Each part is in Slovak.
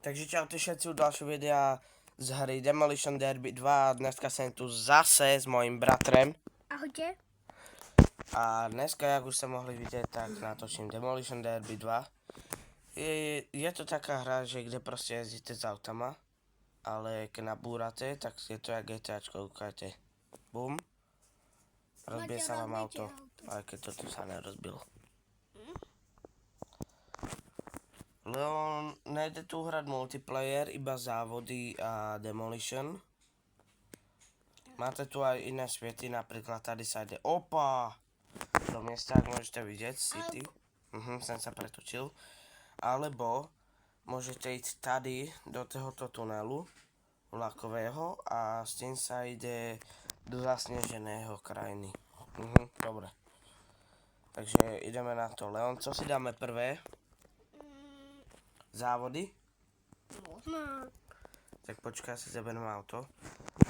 Takže čaute všetci u ďalšieho videa z hry Demolition Derby 2 a dneska som tu zase s mojím bratrem. Ahojte. A dneska, jak už ste mohli vidieť, tak natočím Demolition Derby 2. Je to taká hra, že kde proste jazdíte s autama, ale keď nabúrate, tak je to jak GTAčko, ukážete. Bum. Rozbije sa vám auto, aj keď to tu sa nerozbilo. Leon, nejde tu hrať multiplayer, iba závody a Demolition. Máte tu aj iné sviety, napríklad tady sa ide opa! Do miesta, ak môžete vidieť, City. Sem sa pretočil. Alebo môžete ísť tady do tohoto tunelu vlakového a s tým sa ide do zasneženého krajiny. Dobre. Takže ideme na to. Leon, co si dáme prvé? Závody? Možno. Tak počkaj, si zaberiem auto.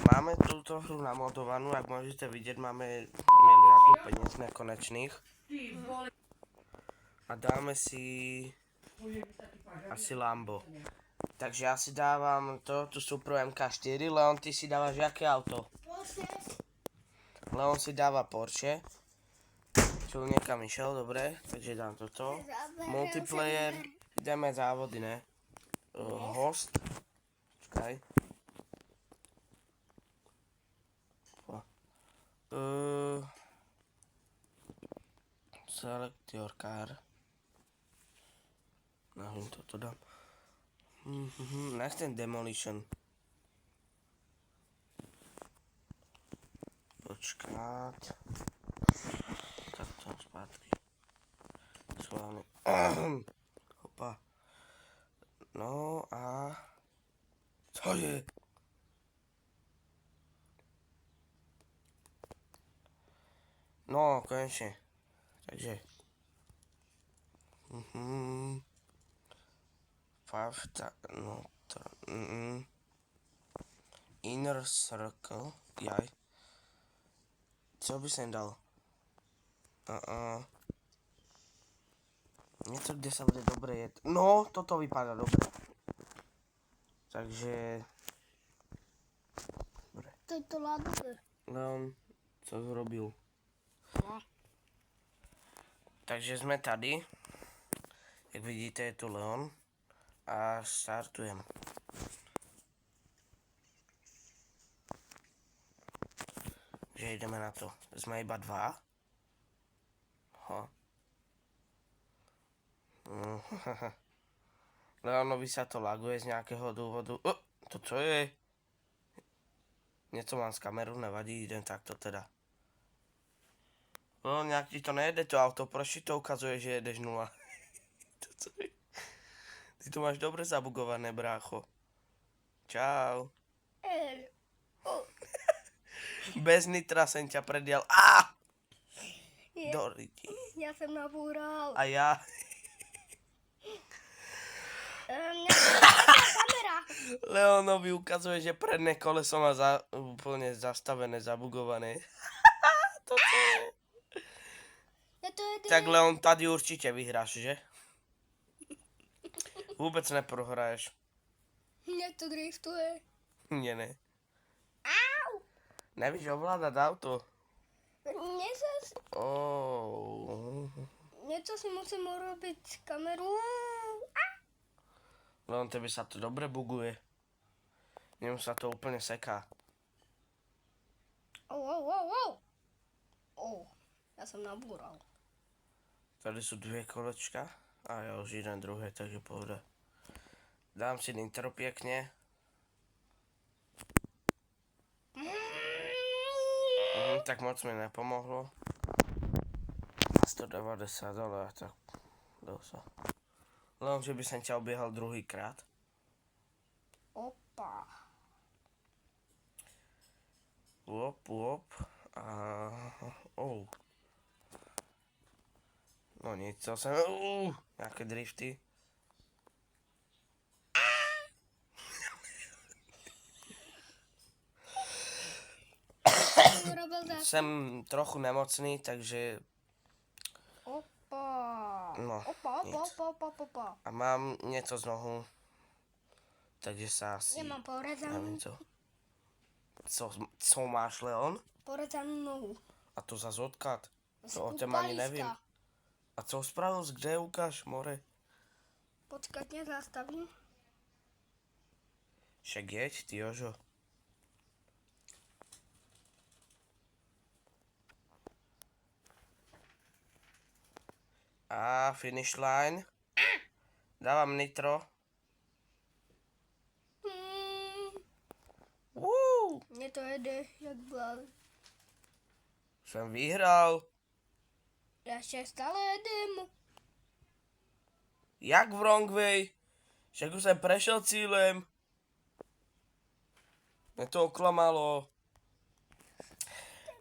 Máme túto hru namodovanú, ak môžete vidieť, máme miliardu peniaz nekonečných. A dáme si asi Lambo. Takže ja si dávam to, tu Supru MK4, Leon, ty si dávaš jaké auto? Leon si dáva Porsche. Čo niekam išiel, dobre, takže dám toto. Multiplayer, ideme závody, ne? Host. Počkaj. Select your car. Nahým toto dám. Nechcem Demolition. Počkať. Takto zpátky. Schválne. Hopa. No a... Co je? No, konečne. Takže. Inner circle. Jaj. Co by som dal? Niečo, kde sa bude dobre jet. No, toto vypadá dobre. Takže... Dobre. To je to Ladover. Leon, co zrobil? No. Takže sme tady. Jak vidíte, je tu Leon. A startujem. Že ideme na to. Sme iba dva. Leonovi sa to laguje z nejakého dôvodu. To čo je? Nieco mám z kameru, nevadí, idem takto teda. No, nejak ti to nejede to auto, proč to ukazuje, že jedeš 0? To co je? Ty to máš dobre zabugované, brácho. Čau. Bez nitra som ťa predial. Do lidi. Ja som nabúral. A ja. Kamera. Leonovi ukazuje, že predné koleso má úplne zastavené, zabugované. To co je? Ja to je... Tak Leon, tady určite vyhráš, že? Vôbec neprohraješ. Mne to driftuje. Nie, ne. Au! Nevíš ovládať auto. Niečo si musím urobiť kameru. Leon, tebe sa to dobre buguje. Nemu sa to úplne seká. Ja som nabúral. Tady sú dve kolečka. A ja už idem druhé, takže pohoda. Dám si nitro pekne. Tak moc mi nepomohlo. 190, ale tak dosť. Len, že by som ťa obiehal druhýkrát. Opa. Łop. No nic, co som... Jaké drifty. Som trochu nemocný, takže... Opa. No, Opa. A mám niečo z nohu. takže sa asi... Ja mám Neviem porezanú, co. Co máš, Leon? porezanú nohu. A to zase odkiaľ? Z To o tem ani kúpaliska. neviem. A co spravil? Kde ukáž more? Počkať, nezastavím. Však jeď, ty Jožo. A finish line. Dávam nitro. Mne to jede, jak blal. Som vyhral. Ja ešte stále jedem. Jak v wrong way? Však už som prešiel cílem. Mne to oklamalo.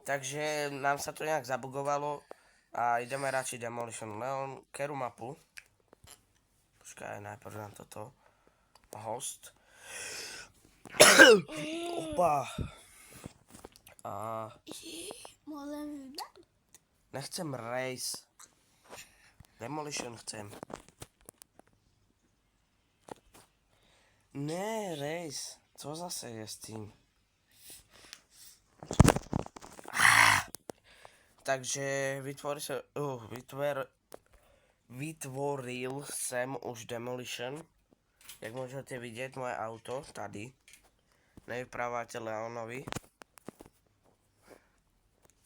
Takže nám sa to nejak zabugovalo. A ideme radšej Demolition. Leon, kerú mapu. Počkaj, najprv na toto. Host. Opa. A Môžem vybrať? nechcem race. Demolition chcem. Ne, race. Co zase je s tým? Takže vytvoril jsem už Demolition. Jak můžete vidět, moje auto tady. Nevypráváte Leonovi.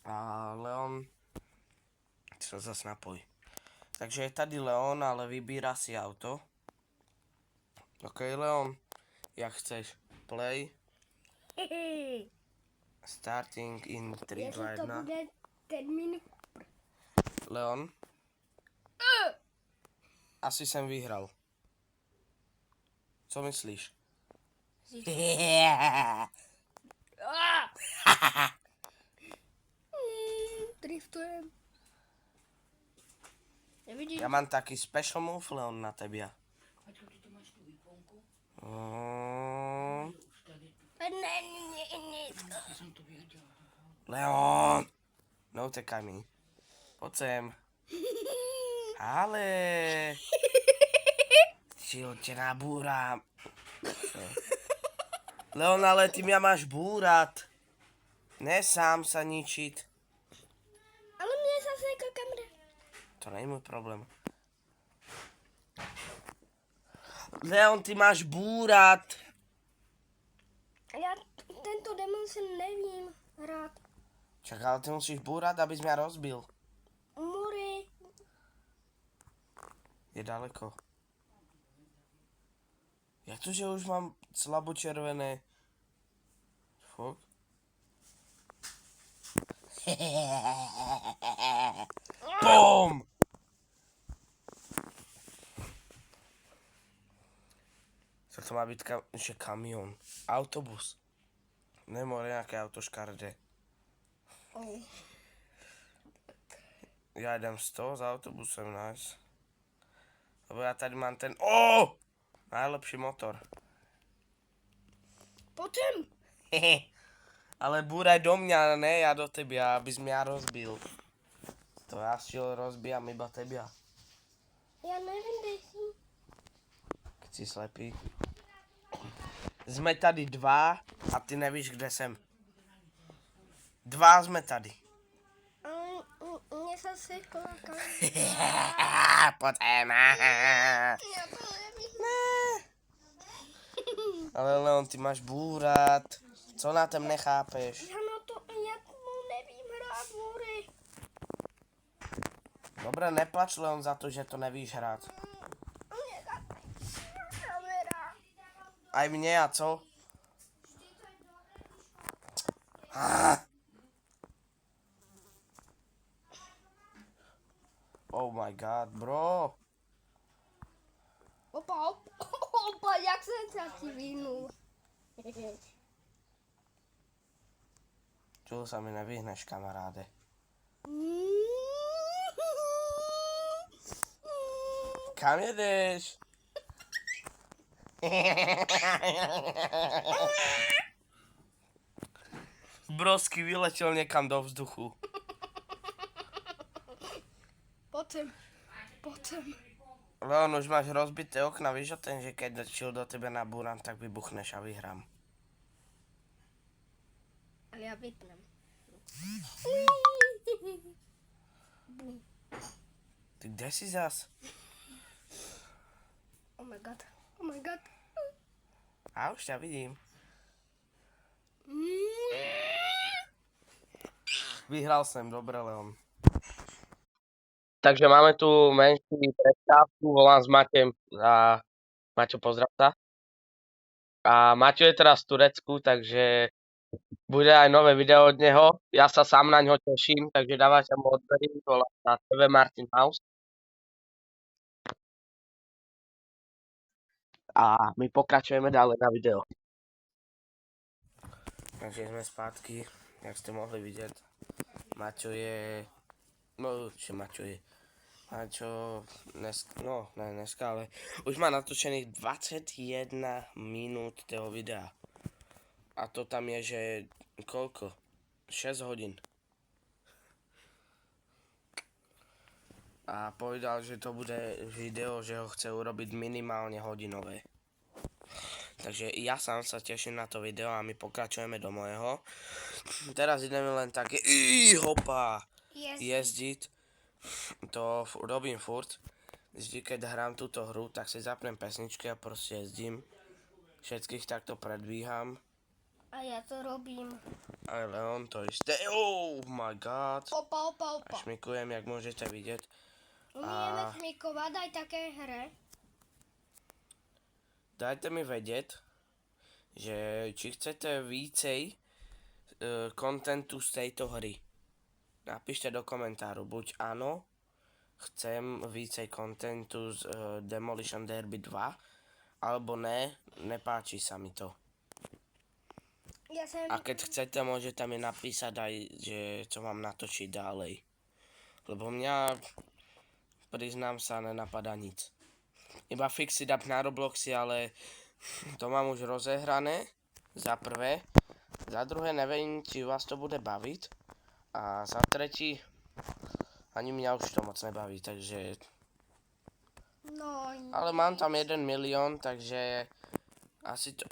A Leon se zase napoj. Takže je tady Leon, ale vybírá si auto. OK, Leon, jak chceš? Play. Starting in 3, Jestli 2, to 1. bude termín. Leon. Asi jsem vyhral. Co myslíš? Driftujem. Nevidíš? Já mám taky special move, Leon, na tebe. Leon! Neutekaj mi. Poď sem. Ale. Čiho tě nabúram. Leon, ale ty mě máš búrat. Ne sám sa ničiť. Ale mne sa seka kamera. To není můj problém. Leon, ty máš búrat. Ja tento Demolition nevím hrát. Čak, ale ty musíš búrat, abys mě rozbil. More. Je daleko. Jak to, že už mám slabočervené? Fuk. BOOM! Co to má být že kamion? Autobus. Nebo nějaké auto škaredé. Oh. Já jdem 100 za autobusem, nice. Lebo já tady mám ten... Oh! Najlepší motor. Potom. Ale búraj do mňa, ne ja do tebia, abys mňa rozbil. To ja si rozbijam iba tebia. Ja nevím, kde si. Keď si slepý. Sme tady dva a ty nevíš, kde jsem. Dva sme tady. Mne sa sekla kamera. Poďme. Ja to nevím. Ale Leon, ty máš búrat. Co na tom nechápeš? Ja nevím hrát more. Dobre, neplač Leon za to, že to nevíš hrát. Mne sa kamera. Aj mne, a co? Oh my god, bro. Opa, jak som sa ti vyhnul. Čuho sa mi nevyhneš, kamaráde. Kam jedeš? Brosky vyletěl někam do vzduchu. Potom. Leon, už máš rozbité okna, víš o ten, že keď chill do tebe nabúram, tak vybuchneš a vyhrám. Ale ja vypnem. Ty kde si zas? Oh my god. Oh my god. A už ťa vidím. Vyhral som, dobre Leon. Takže máme tu menšiu prestávku, volám s Maťom a Maťo, pozdrav sa. A Maťo je teraz v Turecku, takže bude aj nové video od neho. Ja sa sám na ňo teším, takže dávajte mu odbery, volá sa TV Martin House. A my pokračujeme ďalej na video. Takže sme spátky, jak ste mohli vidieť. Maťo je... No, čo Maťo je? Maťo dneska, ale už má natočených 21 minút toho videa. A to tam je, že koľko? 6 hodín. A povedal, že to bude video, že ho chce urobiť minimálne hodinové. Takže ja sám sa teším na to video a my pokračujeme do mojeho. Teraz ideme len také hopa jezdiť. To robím furt. Vždy, keď hrám túto hru, tak si zapnem pesničky a proste jezdím. Všetkých takto predbíham. A ja to robím. Aj Leon to isté. Oh my god. Opa. A šmikujem, jak môžete vidieť. Umieme šmikovať aj také hre. Dajte mi vedieť, že či chcete vícej kontentu z tejto hry. Napíšte do komentáru, buď áno, chcem vícej kontentu z Demolition Derby 2, alebo ne, nepáči sa mi to. A keď chcete, môžete mi napísať aj, že čo mám natočiť ďalej. Lebo mňa, priznám sa, nenapadá nic. Iba fixit up na Robloxy, ale to mám už rozehrané, za prvé. Za druhé, neviem, či vás to bude baviť. A za tretí, ani mňa už to moc nebaví, takže... No, Ale mám tam 1 milión, takže asi to...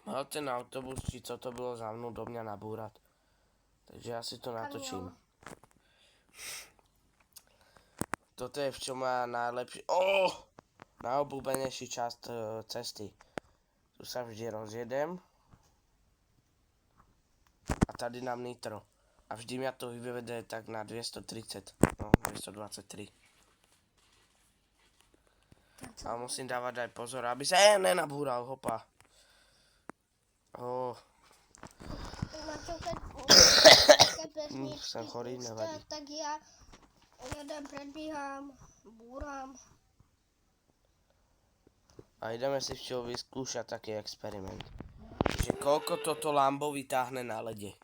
Mal ten autobus, či co to bylo za mnou do mňa nabúrať. Takže asi to natočím. Toto je v čom má najlepší... Najobľúbenejší časť cesty. Tu sa vždy rozjedem. A tady nám nitro. A vždy mňa to vyvede tak na 230. No, 223. Ale musím dávať aj pozor, aby sa nenabúral, hopa. Som chorý, nevadí. Tak ja jeden predbíham, búram. A ideme si včel vyskúšať taký experiment. Že koľko toto Lambo vytáhne na lede.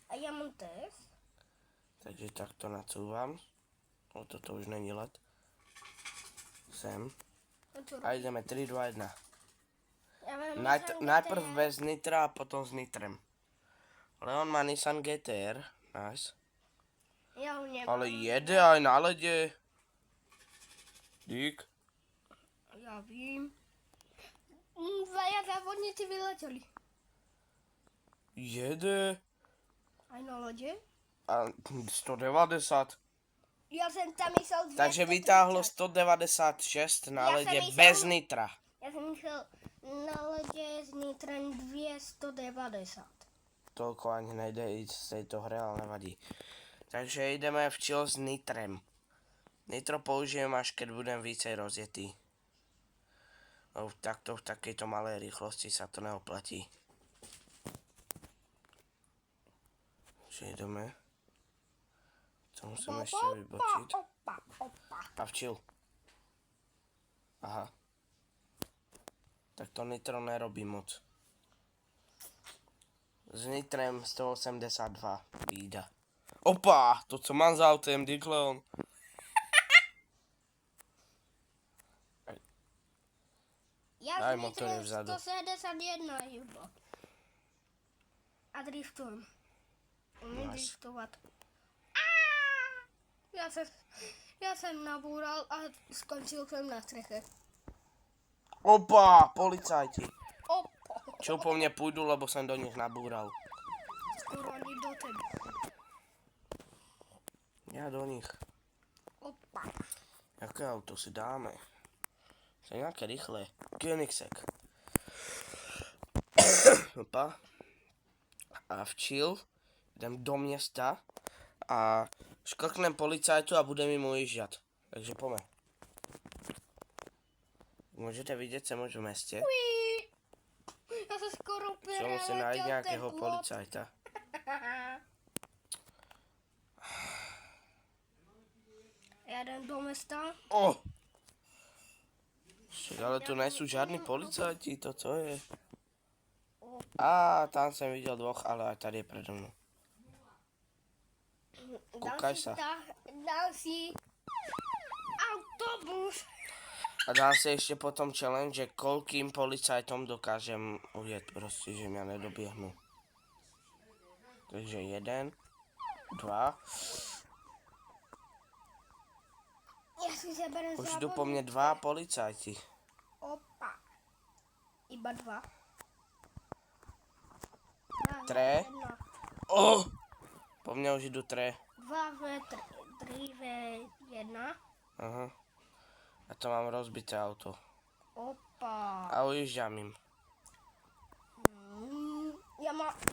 A ja mám test. Takže takto nacúvam. Toto už není led. Sem. A ideme 3, 2, 1. Najprv bez nitra a potom s nitrem. Leon má Nissan GTR. Nice. Ja ho nemám. Ale jede aj na lede. Dík. Ja vím. Dvaja závodníci vyleteli. Jede. Aj na lode. A 190. Ja som tam myslel 230. Takže vytáhlo 196 na lede bez nitra. Ja som myslel na lode s nitrem 290. Toľko ani nejde ísť z tejto hre, ale nevadí. Takže ideme v chill s nitrem. Nitro použijem až keď budem vícej rozjetý. Takto v takejto malej rýchlosti sa to neoplatí. Takže ideme. To musím ešte vybočiť. A v chill. Aha. Tak to nitro nerobí moc. S nitrem 182 bída. Opa, to co mám za autem, Dikleon. Ja Aj s motor je nitrem vzadu. 171 iba. A driftujem. Umiem Nice. driftovať. Já jsem naboural a skončil jsem na střeche. Opa, policajti. Opa. Čo po mne pôjdu, lebo som do nich nabúral. Skoro ani do tebe. Ja do nich. Opa. Jaké auto si dáme? To je nejaké rýchle. Koenigsegg. Opa. A včil. Idem do miesta. A škrknem policajtu a budem im ujížďať. Takže poďme. Môžete vidieť, som už v meste. Já se skoro Čo musím nájsť nejakého policajta. Já jdem do města. O! Však ale tu nejsou žádní policajti, to co je? A tam jsem viděl dvoch, ale aj tady je predo mnou. Koukaj sa. Dám si autobus. A dám si ešte potom challenge, že koľkým policajtom dokážem ujet, proste, že mňa nedobiehnú. Takže 1, 2. Já si zaberem Už jdu po mne 2 policajti. Opa. Iba 2. 3. Oh! Po mne už idú 3. 2 v 3 v 1. Aha. A to mám rozbité auto. Opa. A ujížďam im.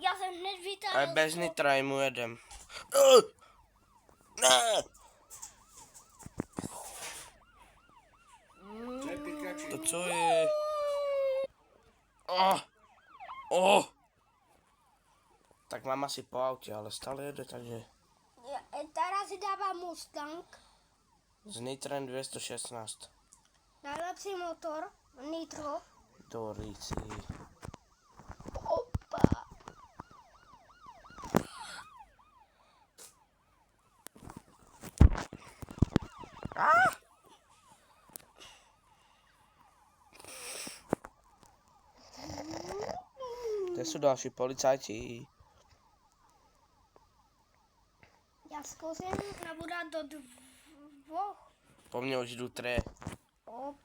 Já jsem hned vytáhl. Aj bez nitra im ujedem. Ne! To co je? Tak mám asi po aute, ale stále jede, takže... Teraz si dávám Mustang. Z Nitrem 216. Najlepší motor. Nitro. Do ríci. Opa. Kde sú ďalší policajti? Já zkusím nabúdat do 2. Po mne už idú 3. Opa.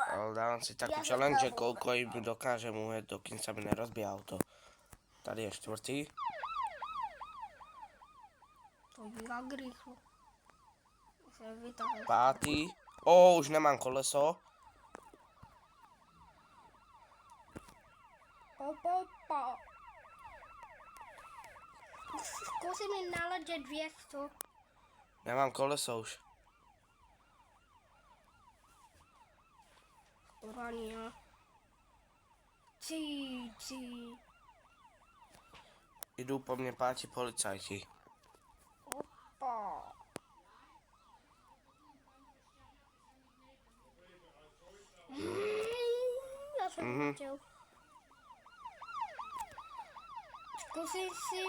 Ale dávam si takú Ja sa challenge, že tam koľko im dokážem ujet, dokým sa mi nerozbije auto. Tady je 4. To je jak rýchlo. Jsem vytáhl. 5. Už nemám koleso. Opa. Zkusím jim naletět 200. Nemám koleso už. Urania. Cí. Idú po mne 5 policajti. Opa. Já jsem chtěl. Zkusím si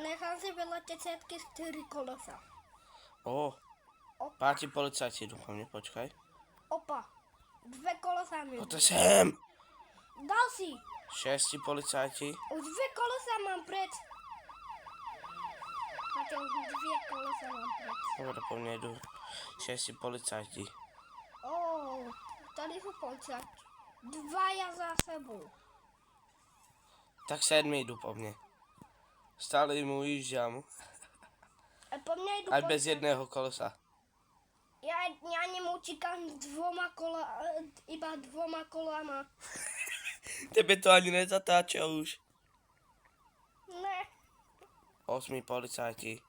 nechám si vyletět všetky 4 kolesa. 5 policajti idú po mne, počkaj. Opa. 2 kolesa mi. Poďte sem! Dal si. 6 policajti. Už 2 kolesa mám preč. Máte už 2 kolesa mám preč. Dobre, po mne idú 6 policajti. Tady jsou policajti. 2 já za sebou. Tak 7 idú po mne. Stále im ujížďam. A po mně jdu Aj bez jedného kolesa. Já němu utíkám iba 2 kolama. Tebe to ani nezatáča už. Ne. 8 policajti.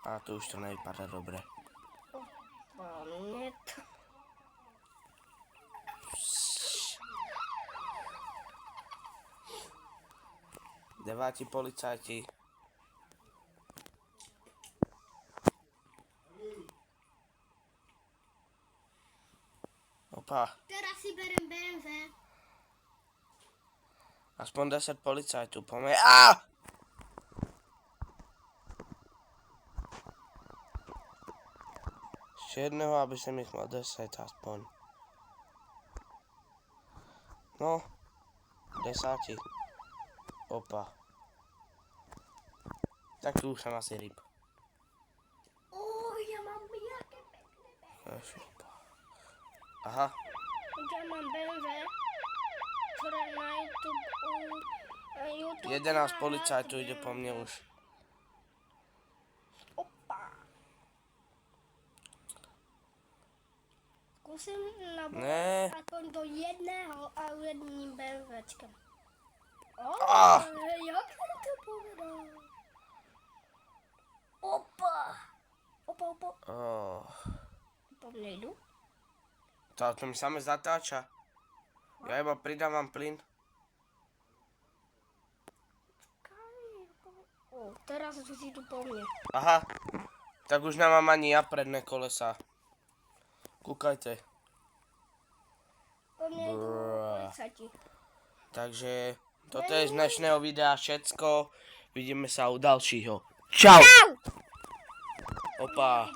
A tu už to nevypadá dobre. Pane to. 9 policajti. Opa, Teraz si berem BMW. aspoň 10 policajtů, poďme. Ešte jedného, aby som ich mal 10 aspoň. No, 10. Opa. Tak tu už som asi ryb. Ja mám jaké pekné. Aha, Ja mám BMW, ktoré na YouTube 11 policajtov ide po mne už. Opa. Skúsim Ne. aspoň do jedného a jedným BMWčkem. Ah. Jak som to povedal? Opa. Opa. Po mne idú? To mi same zatáča. Ja iba pridávam plyn. Teraz už idú po mne. Aha, tak už nemám ani ja predné kolesa. Kúkajte. Po mne idú policajti. Takže toto je z dnešného videa všetko. Vidíme sa u ďalšího. Čau! Opa.